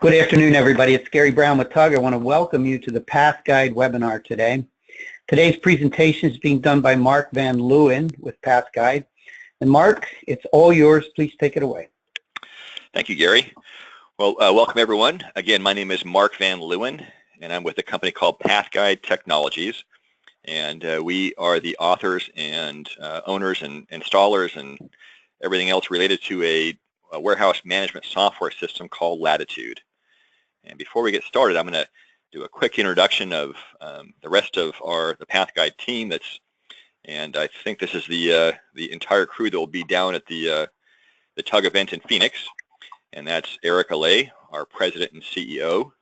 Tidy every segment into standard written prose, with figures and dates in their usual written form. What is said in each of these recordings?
Good afternoon, everybody. It's Gary Brown with TUG. I want to welcome you to the PathGuide webinar today. Today's presentation is being done by Mark Van Leeuwen with PathGuide. And Mark, it's all yours. Please take it away. Thank you, Gary. Well, welcome everyone. Again, my name is Mark Van Leeuwen, and I'm with a company called PathGuide Technologies. And we are the authors and owners and installers and everything else related to a warehouse management software system called Latitude. And before we get started, I'm going to do a quick introduction of the rest of the PathGuide team. And I think this is the entire crew that will be down at the TUG event in Phoenix. And that's Eric Allais, our president and CEO,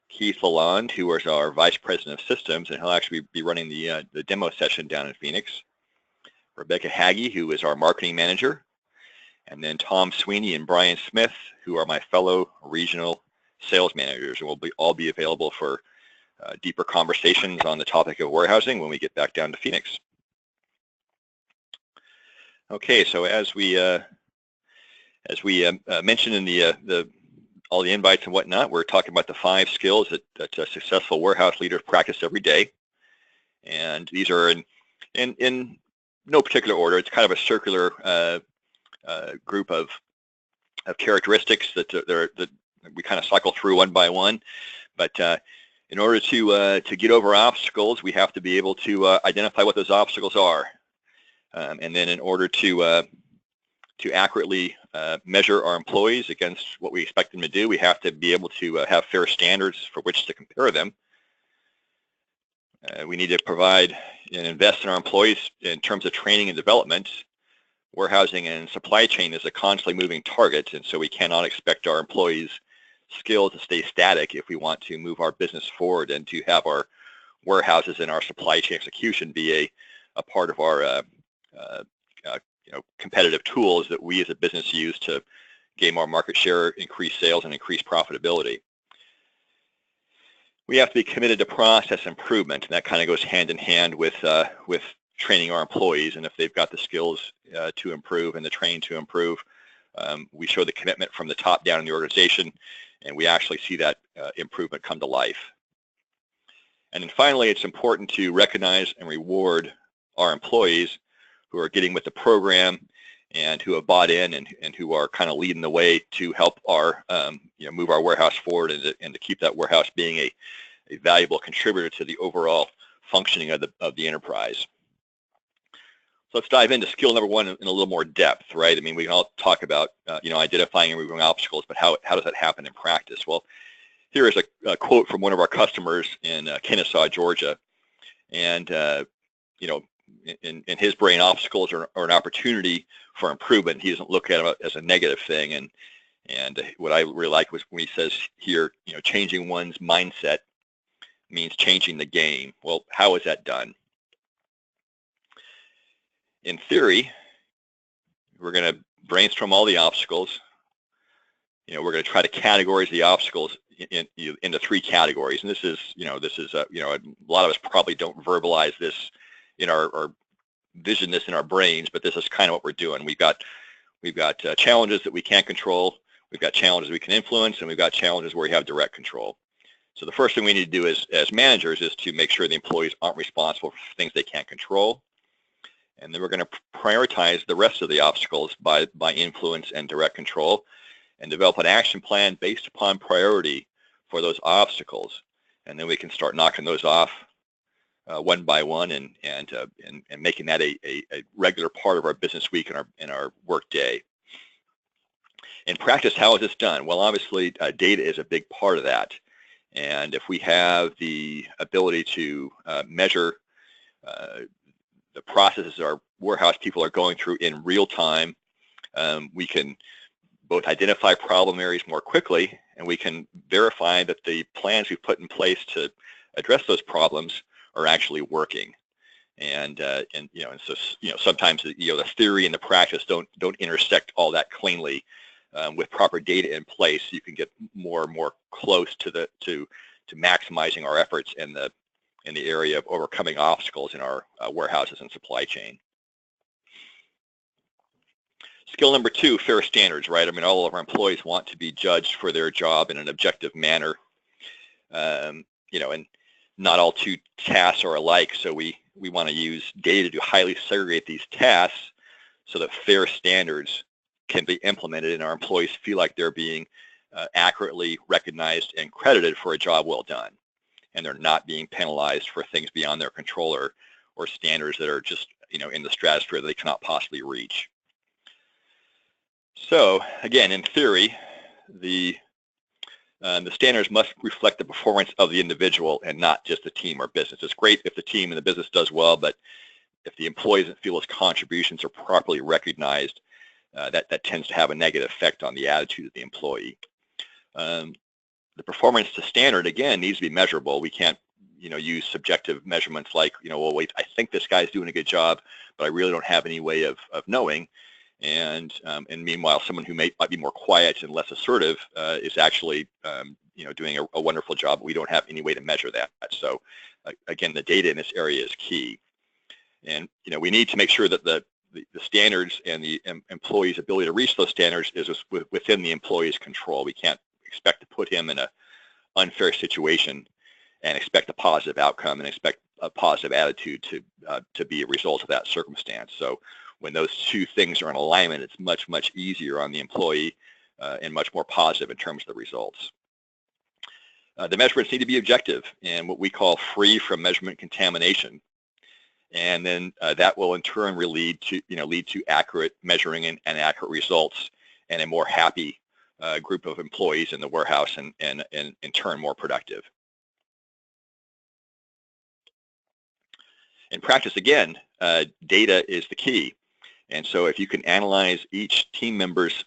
Keith Lalonde, who is our vice president of systems, and he'll actually be running the demo session down in Phoenix, Rebecca Haggie, who is our marketing manager, and then Tom Sweeney and Brian Smith, who are my fellow regional sales managers, and will all be available for deeper conversations on the topic of warehousing when we get back down to Phoenix. Okay, so as we mentioned in all the invites and whatnot, we're talking about the 5 skills that successful warehouse leaders practice every day, and these are in no particular order. It's kind of a circular group of characteristics that we kind of cycle through one by one. But in order to get over obstacles, we have to be able to identify what those obstacles are, and then in order to accurately measure our employees against what we expect them to do, we have to be able to have fair standards for which to compare them. We need to provide and invest in our employees in terms of training and development. Warehousing and supply chain is a constantly moving target, and so we cannot expect our employees' skills to stay static if we want to move our business forward and to have our warehouses and our supply chain execution be a part of our competitive tools that we as a business use to gain more market share, increase sales, and increase profitability. We have to be committed to process improvement, and that kind of goes hand in hand with training our employees. And if they've got the skills to improve and the training to improve, we show the commitment from the top down in the organization, and we actually see that improvement come to life. And then finally, it's important to recognize and reward our employees who are getting with the program and who have bought in and who are kind of leading the way to help our move our warehouse forward and to keep that warehouse being a valuable contributor to the overall functioning of the enterprise. So let's dive into skill number 1 in a little more depth, right? I mean, we can all talk about identifying and removing obstacles, but how does that happen in practice? Well, here is a quote from one of our customers in Kennesaw, Georgia, and in his brain, obstacles are an opportunity for improvement. He doesn't look at it as a negative thing. And what I really like was when he says here, changing one's mindset means changing the game. Well, how is that done? In theory, we're going to brainstorm all the obstacles. We're going to try to categorize the obstacles into 3 categories. And this is a lot of us probably don't verbalize this or vision this in our brains, but this is kind of what we're doing. We've got challenges that we can't control. We've got challenges we can influence, and we've got challenges where we have direct control. So the first thing we need to do as managers is to make sure the employees aren't responsible for things they can't control. And then we're going to prioritize the rest of the obstacles by influence and direct control, and develop an action plan based upon priority for those obstacles. And then we can start knocking those off one by one and making that a regular part of our business week and our work day. In practice, how is this done? Well, obviously, data is a big part of that. And if we have the ability to measure the processes our warehouse people are going through in real time, we can both identify problem areas more quickly, and we can verify that the plans we've put in place to address those problems are actually working. And so sometimes the theory and the practice don't intersect all that cleanly. With proper data in place, you can get more and more close to maximizing our efforts in the area of overcoming obstacles in our warehouses and supply chain. Skill number 2, fair standards, right? I mean, all of our employees want to be judged for their job in an objective manner. You know, and not all 2 tasks are alike, so we want to use data to highly segregate these tasks so that fair standards can be implemented and our employees feel like they're being accurately recognized and credited for a job well done, and they're not being penalized for things beyond their control or standards that are just, you know, in the stratosphere that they cannot possibly reach. So again, in theory, the standards must reflect the performance of the individual and not just the team or business. It's great if the team and the business does well, but if the employee doesn't feel his contributions are properly recognized, that tends to have a negative effect on the attitude of the employee. The performance to standard, again, needs to be measurable. We can't, you know, use subjective measurements like, you know, well, wait, I think this guy's doing a good job, but I really don't have any way of knowing. And meanwhile, someone who might be more quiet and less assertive is actually, you know, doing a wonderful job. We don't have any way to measure that. So again, the data in this area is key. And, you know, we need to make sure that the standards and the employee's ability to reach those standards is within the employee's control. We can't expect to put him in an unfair situation and expect a positive outcome and expect a positive attitude to be a result of that circumstance. So when those 2 things are in alignment, it's much, much easier on the employee and much more positive in terms of the results. The measurements need to be objective and what we call free from measurement contamination. And then that will in turn lead to accurate measuring and accurate results and a more happy group of employees in the warehouse and in turn more productive. In practice, again, data is the key. And so if you can analyze each team member's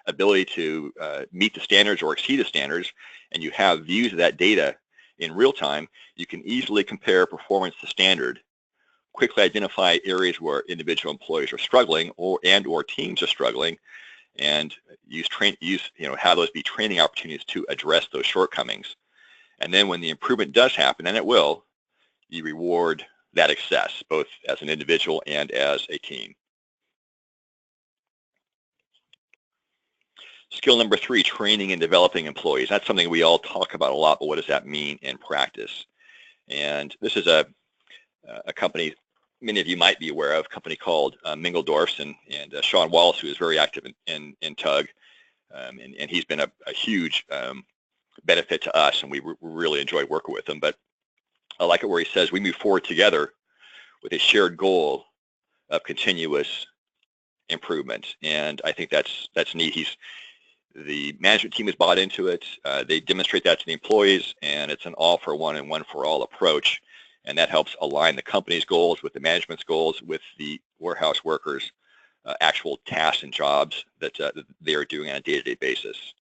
ability to meet the standards or exceed the standards, and you have views of that data in real time, you can easily compare performance to standard, quickly identify areas where individual employees are struggling or teams are struggling, and have those be training opportunities to address those shortcomings. And then when the improvement does happen, and it will, you reward that success, both as an individual and as a team. Skill number 3, training and developing employees. That's something we all talk about a lot, but what does that mean in practice? And this is a company many of you might be aware of, a company called Mingledorff's, and Sean Wallace, who is very active in TUG, and he's been a huge benefit to us, and we really enjoy working with him. But I like it where he says we move forward together with a shared goal of continuous improvement, and I think that's neat. The management team has bought into it. They demonstrate that to the employees, and it's an all for one and one for all approach, and that helps align the company's goals with the management's goals with the warehouse workers' actual tasks and jobs that they are doing on a day-to-day basis.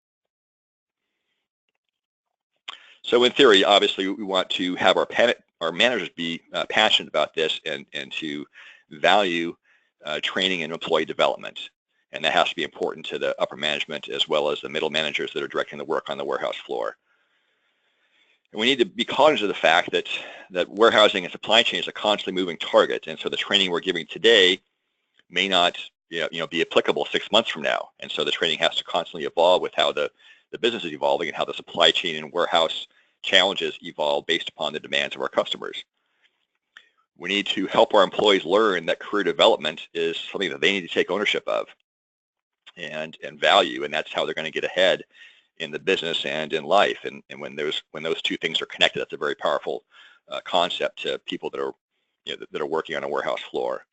So in theory, obviously, we want to have our managers be passionate about this and to value training and employee development. And that has to be important to the upper management as well as the middle managers that are directing the work on the warehouse floor. And we need to be cognizant of the fact that warehousing and supply chain is a constantly moving target. And so the training we're giving today may not be applicable 6 months from now. And so the training has to constantly evolve with how the business is evolving and how the supply chain and warehouse challenges evolve based upon the demands of our customers. We need to help our employees learn that career development is something that they need to take ownership of and value, and that's how they're going to get ahead in the business and in life. And when those 2 things are connected, that's a very powerful concept to people that are working on a warehouse floor.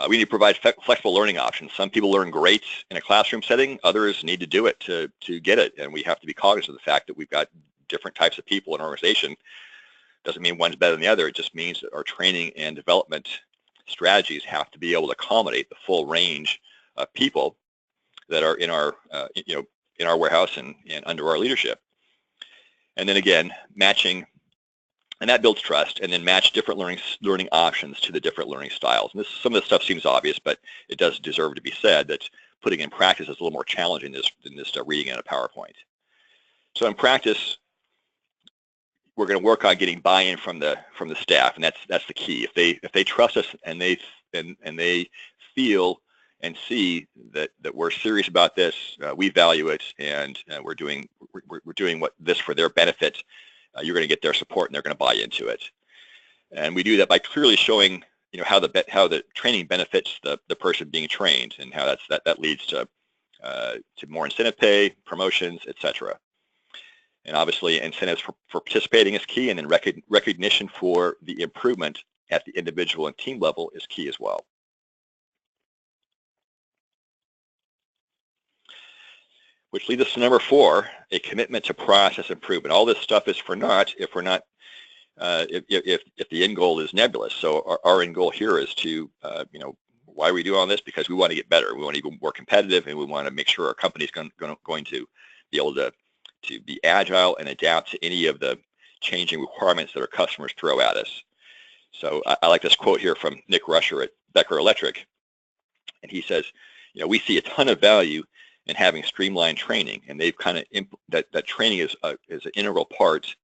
We need to provide flexible learning options. Some people learn great in a classroom setting. Others need to do it to get it, and we have to be cognizant of the fact that we've got different types of people in our organization. Doesn't mean one's better than the other. It just means that our training and development strategies have to be able to accommodate the full range of people that are in our in our warehouse and under our leadership. And then again, matching, and that builds trust, and then match different learning options to the different learning styles. And some of this stuff seems obvious, but it does deserve to be said that putting in practice is a little more challenging than just reading in a PowerPoint. So in practice, we're going to work on getting buy-in from the staff, and that's the key. If they trust us and they and they feel and see that we're serious about this, we value it, and we're doing this for their benefit, you're going to get their support and they're going to buy into it. And we do that by clearly showing how the training benefits the person being trained, and how that leads to more incentive pay, promotions, etc. And obviously incentives for participating is key, and then recognition for the improvement at the individual and team level is key as well. Which leads us to number 4, a commitment to process improvement. All this stuff is for naught if the end goal is nebulous. So our end goal here is to, why are we doing all this? Because we want to get better. We want to be more competitive, and we want to make sure our company is going to be able to be agile and adapt to any of the changing requirements that our customers throw at us. So I like this quote here from Nick Rusher at Becker Electric, and he says, we see a ton of value in having streamlined training, and they've kind of that training is an integral part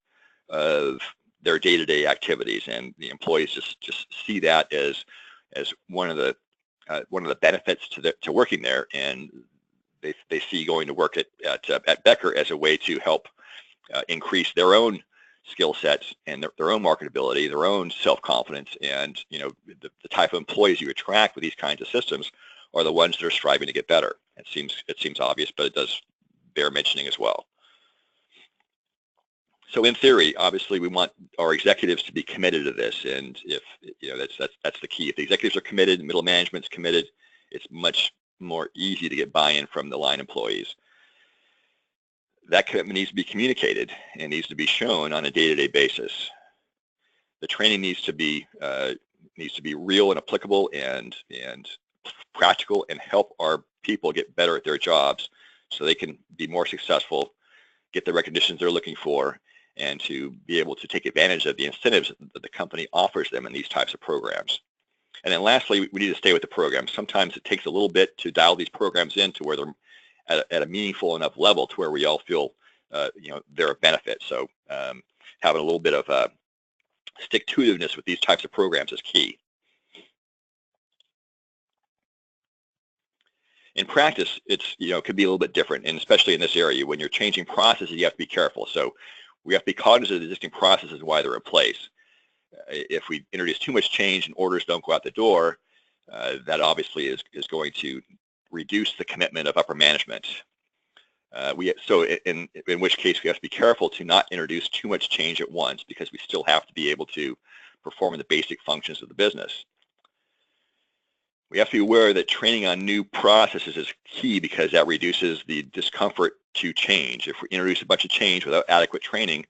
of their day-to-day activities, and the employees just see that as one of the benefits to working there, and they see going to work at Becker as a way to help increase their own skill sets and their own marketability, their own self-confidence, and the type of employees you attract with these kinds of systems are the ones that are striving to get better. It seems obvious, but it does bear mentioning as well. So in theory, obviously, we want our executives to be committed to this, and if that's the key. If the executives are committed, middle management's committed, it's much more easy to get buy-in from the line employees. That commitment needs to be communicated and needs to be shown on a day-to-day basis. The training needs to be real and applicable and practical, and help our people get better at their jobs so they can be more successful, get the recognitions they're looking for, and to be able to take advantage of the incentives that the company offers them in these types of programs. And then lastly, we need to stay with the program. Sometimes it takes a little bit to dial these programs in to where they're at a meaningful enough level to where we all feel they're a benefit. So having a little bit of stick-to-itiveness with these types of programs is key. In practice, it could be a little bit different, and especially in this area, when you're changing processes, you have to be careful. So we have to be cognizant of the existing processes and why they're in place. If we introduce too much change and orders don't go out the door, that obviously is going to reduce the commitment of upper management. So in which case we have to be careful to not introduce too much change at once, because we still have to be able to perform the basic functions of the business. We have to be aware that training on new processes is key, because that reduces the discomfort to change. If we introduce a bunch of change without adequate training,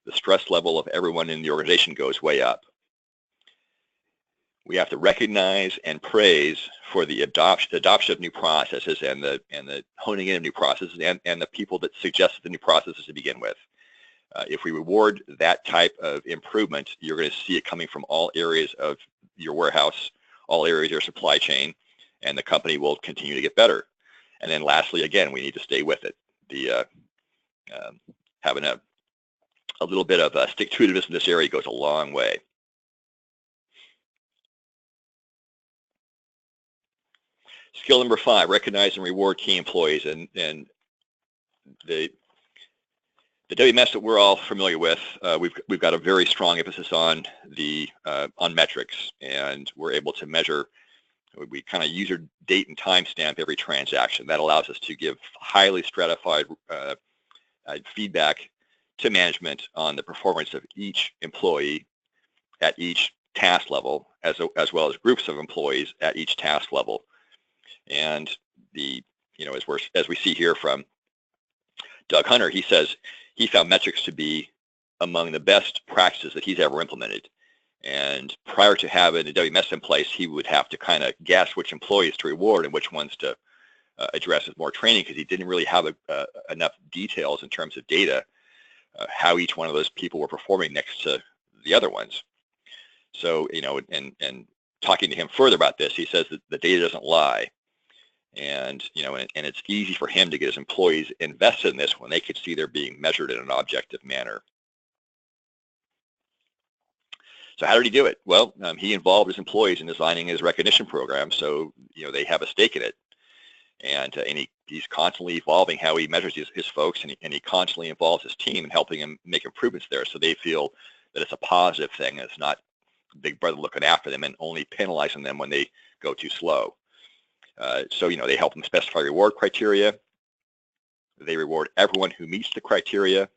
the stress level of everyone in the organization goes way up. We have to recognize and praise for the adoption of new processes and the honing in of new processes and the people that suggested the new processes to begin with. If we reward that type of improvement, you're going to see it coming from all areas of your warehouse, all areas of your supply chain, and the company will continue to get better. And then lastly, again, we need to stay with it. Having a little bit of a stick-to-itiveness in this area goes a long way. Skill number 5, recognize and reward key employees. And the WMS that we're all familiar with, we've got a very strong emphasis on metrics, and we're able to measure. We kind of user date and time stamp every transaction. That allows us to give highly stratified feedback to management on the performance of each employee at each task level, as well as groups of employees at each task level. And as we see here from Doug Hunter, he says he found metrics to be among the best practices that he's ever implemented. And prior to having a WMS in place, he would have to kind of guess which employees to reward and which ones to address with more training, because he didn't really have enough details in terms of data, how each one of those people were performing next to the other ones. So, and talking to him further about this, he says that the data doesn't lie. And, and it's easy for him to get his employees invested in this when they could see they're being measured in an objective manner. So how did he do it? Well, he involved his employees in designing his recognition program, so they have a stake in it. And he's constantly evolving how he measures his folks, and he constantly involves his team in helping him make improvements there, so they feel that it's a positive thing. It's not Big Brother looking after them and only penalizing them when they go too slow. So they help them specify reward criteria. They reward everyone who meets the criteria.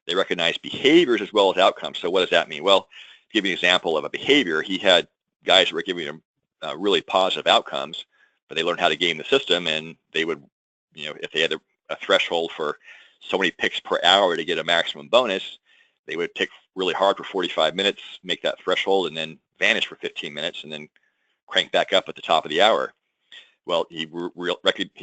They recognize behaviors as well as outcomes. So what does that mean? Well, to give you an example of a behavior, he had guys who were giving him really positive outcomes, but they learned how to game the system, and they would, if they had a threshold for so many picks per hour to get a maximum bonus, they would pick really hard for 45 minutes, make that threshold, and then vanish for 15 minutes, and then crank back up at the top of the hour. Well, he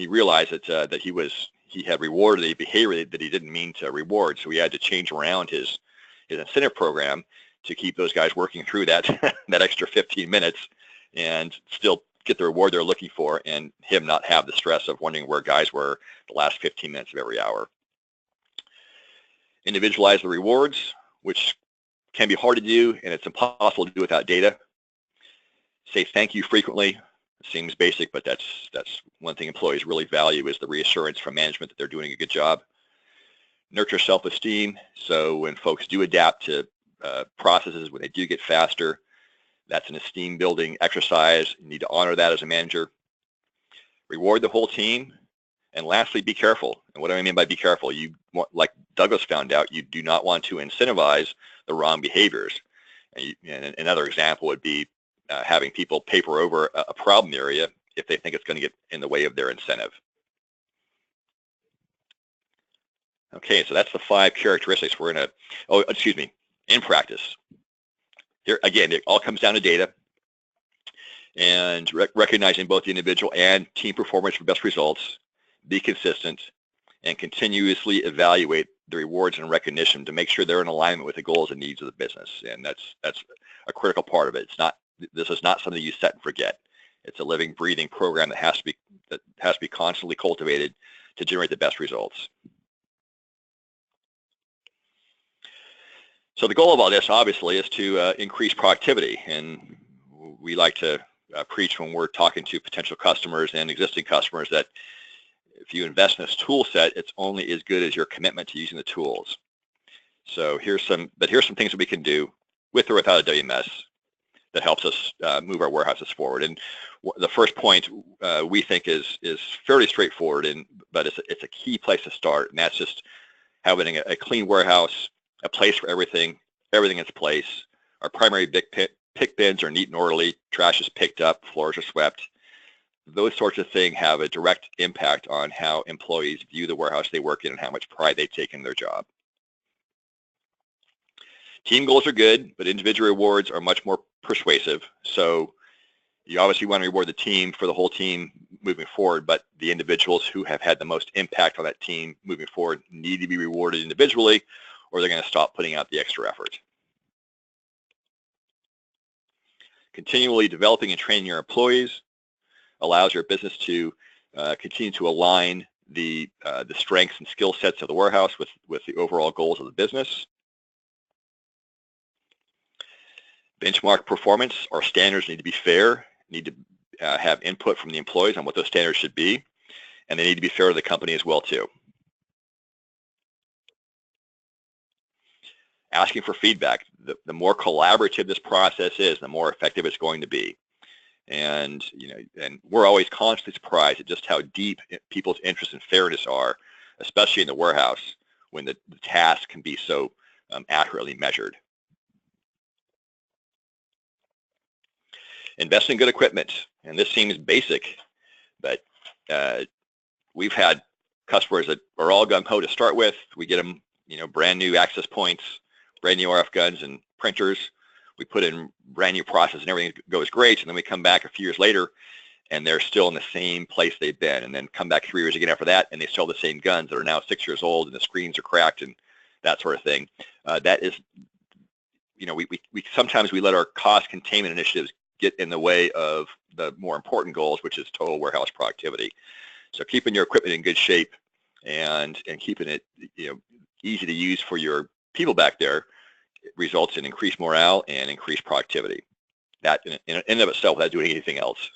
realized that he had rewarded a behavior that he didn't mean to reward, so he had to change around his incentive program to keep those guys working through that that extra 15 minutes and still get the reward they're looking for, and him not have the stress of wondering where guys were the last 15 minutes of every hour. Individualize the rewards, which can be hard to do, and it's impossible to do without data. Say thank you frequently. It seems basic, but that's one thing employees really value, is the reassurance from management that they're doing a good job. Nurture self-esteem, so when folks do adapt to processes, when they do get faster, that's an esteem-building exercise. You need to honor that as a manager. Reward the whole team. And lastly, be careful. And what do I mean by be careful? Like Douglas found out, you do not want to incentivize the wrong behaviors. And another example would be having people paper over a problem area if they think it's going to get in the way of their incentive. Okay, so that's the 5 characteristics we're going to, in practice. Here, again, it all comes down to data and recognizing both the individual and team performance for best results, be consistent, and continuously evaluate the rewards and recognition to make sure they're in alignment with the goals and needs of the business. And that's a critical part of it. This is not something you set and forget. It's a living, breathing program that has to be constantly cultivated to generate the best results. So the goal of all this, obviously, is to increase productivity, and we like to preach when we're talking to potential customers and existing customers that if you invest in this tool set, it's only as good as your commitment to using the tools. So here's some things that we can do with or without a WMS that helps us move our warehouses forward. And the first point we think is fairly straightforward, but it's a key place to start, and that's just having a clean warehouse, a place for everything in its place. Our primary pick bins are neat and orderly, trash is picked up, floors are swept. Those sorts of things have a direct impact on how employees view the warehouse they work in and how much pride they take in their job. Team goals are good, but individual rewards are much more persuasive. So you obviously want to reward the team for the whole team moving forward, but the individuals who have had the most impact on that team moving forward need to be rewarded individually, or they're going to stop putting out the extra effort. Continually developing and training your employees allows your business to continue to align the strengths and skill sets of the warehouse with the overall goals of the business. Benchmark performance. Our standards need to be fair, need to have input from the employees on what those standards should be, and they need to be fair to the company as well too. Asking for feedback. The more collaborative this process is, the more effective it's going to be. And and we're always constantly surprised at just how deep people's interest and fairness are, especially in the warehouse, when the task can be so accurately measured. Invest in good equipment, and this seems basic, but we've had customers that are all gung-ho to start with. We get them, brand new access points, brand new RF guns and printers. We put in brand new process and everything goes great, and then we come back a few years later and they're still in the same place they've been, and then come back 3 years again after that and they still have the same guns that are now 6 years old and the screens are cracked and that sort of thing. That is, we sometimes we let our cost containment initiatives get in the way of the more important goals, which is total warehouse productivity. So keeping your equipment in good shape and keeping it easy to use for your people back there results in increased morale and increased productivity. That in and of itself, without doing anything else.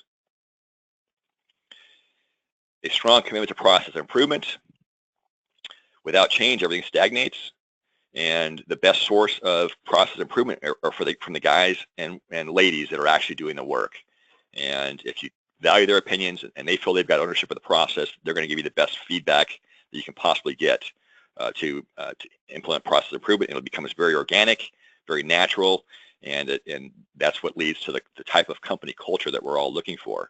A strong commitment to process improvement. Without change, everything stagnates. And the best source of process improvement are from the guys and ladies that are actually doing the work. And if you value their opinions and they feel they've got ownership of the process, they're going to give you the best feedback that you can possibly get to implement process improvement. It becomes very organic, very natural, and that's what leads to the type of company culture that we're all looking for.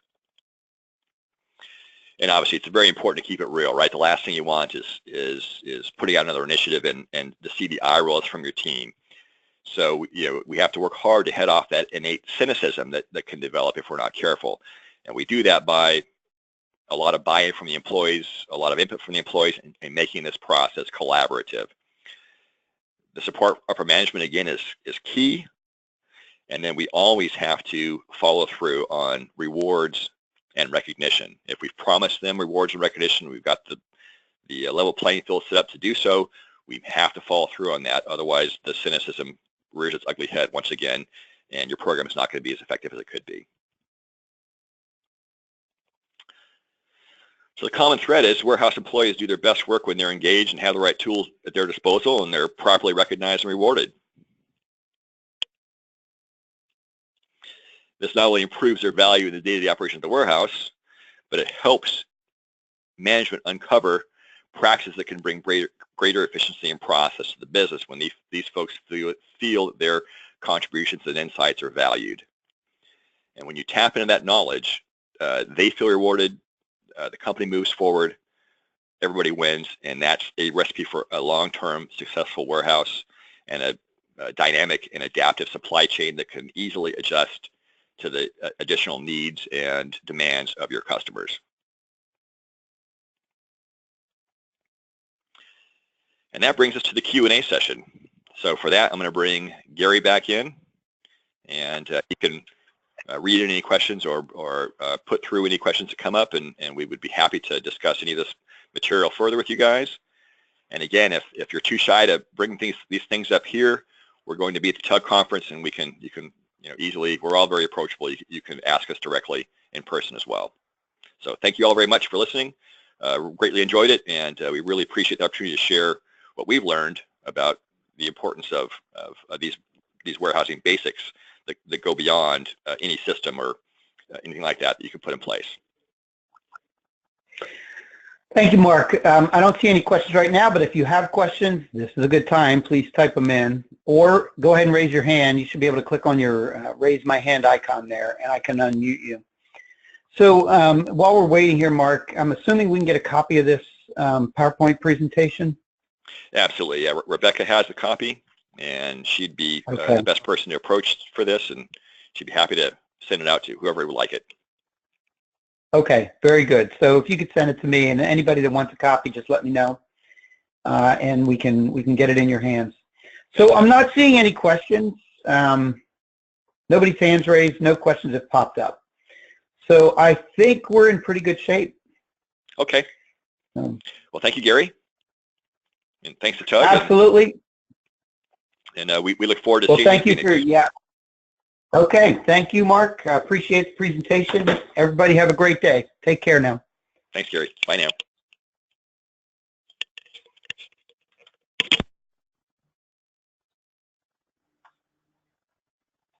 And obviously, it's very important to keep it real, right? The last thing you want is putting out another initiative and to see the eye rolls from your team. So we have to work hard to head off that innate cynicism that can develop if we're not careful. And we do that by a lot of buy-in from the employees, a lot of input from the employees, and making this process collaborative. The support upper management, again, is key. And then we always have to follow through on rewards and recognition. If we've promised them rewards and recognition, we've got the level playing field set up to do so, we have to follow through on that. Otherwise, the cynicism rears its ugly head once again, and your program is not going to be as effective as it could be. So the common thread is warehouse employees do their best work when they're engaged and have the right tools at their disposal and they're properly recognized and rewarded. This not only improves their value in the day-to-day operation of the warehouse, but it helps management uncover practices that can bring greater efficiency and process to the business when these folks feel that their contributions and insights are valued. And when you tap into that knowledge, they feel rewarded, the company moves forward, everybody wins, and that's a recipe for a long-term successful warehouse and a dynamic and adaptive supply chain that can easily adjust to the additional needs and demands of your customers. And that brings us to the Q&A session. So for that, I'm going to bring Gary back in, and he can read any questions or put through any questions that come up, and we would be happy to discuss any of this material further with you guys. And again, if you're too shy to bring these things up here, we're going to be at the TUG conference, and you can easily, we're all very approachable. You can ask us directly in person as well. So thank you all very much for listening. Greatly enjoyed it, and we really appreciate the opportunity to share what we've learned about the importance of these warehousing basics that go beyond any system or anything like that you can put in place. Thank you, Mark. I don't see any questions right now, but if you have questions, this is a good time. Please type them in, or go ahead and raise your hand. You should be able to click on your raise my hand icon there, and I can unmute you. So while we're waiting here, Mark, I'm assuming we can get a copy of this PowerPoint presentation? Absolutely. Yeah, Rebecca has a copy, and she'd be the best person to approach for this, and she'd be happy to send it out to whoever would like it. Okay, very good. So if you could send it to me, and anybody that wants a copy, just let me know, and we can get it in your hands. So I'm not seeing any questions. Nobody's hands raised. No questions have popped up. So I think we're in pretty good shape. Okay. Well, thank you, Gary, and thanks to TUG. Absolutely. And we look forward to seeing you. Well, thank you for Okay, thank you, Mark. I appreciate the presentation. Everybody have a great day. Take care now. Thanks, Gary. Bye now.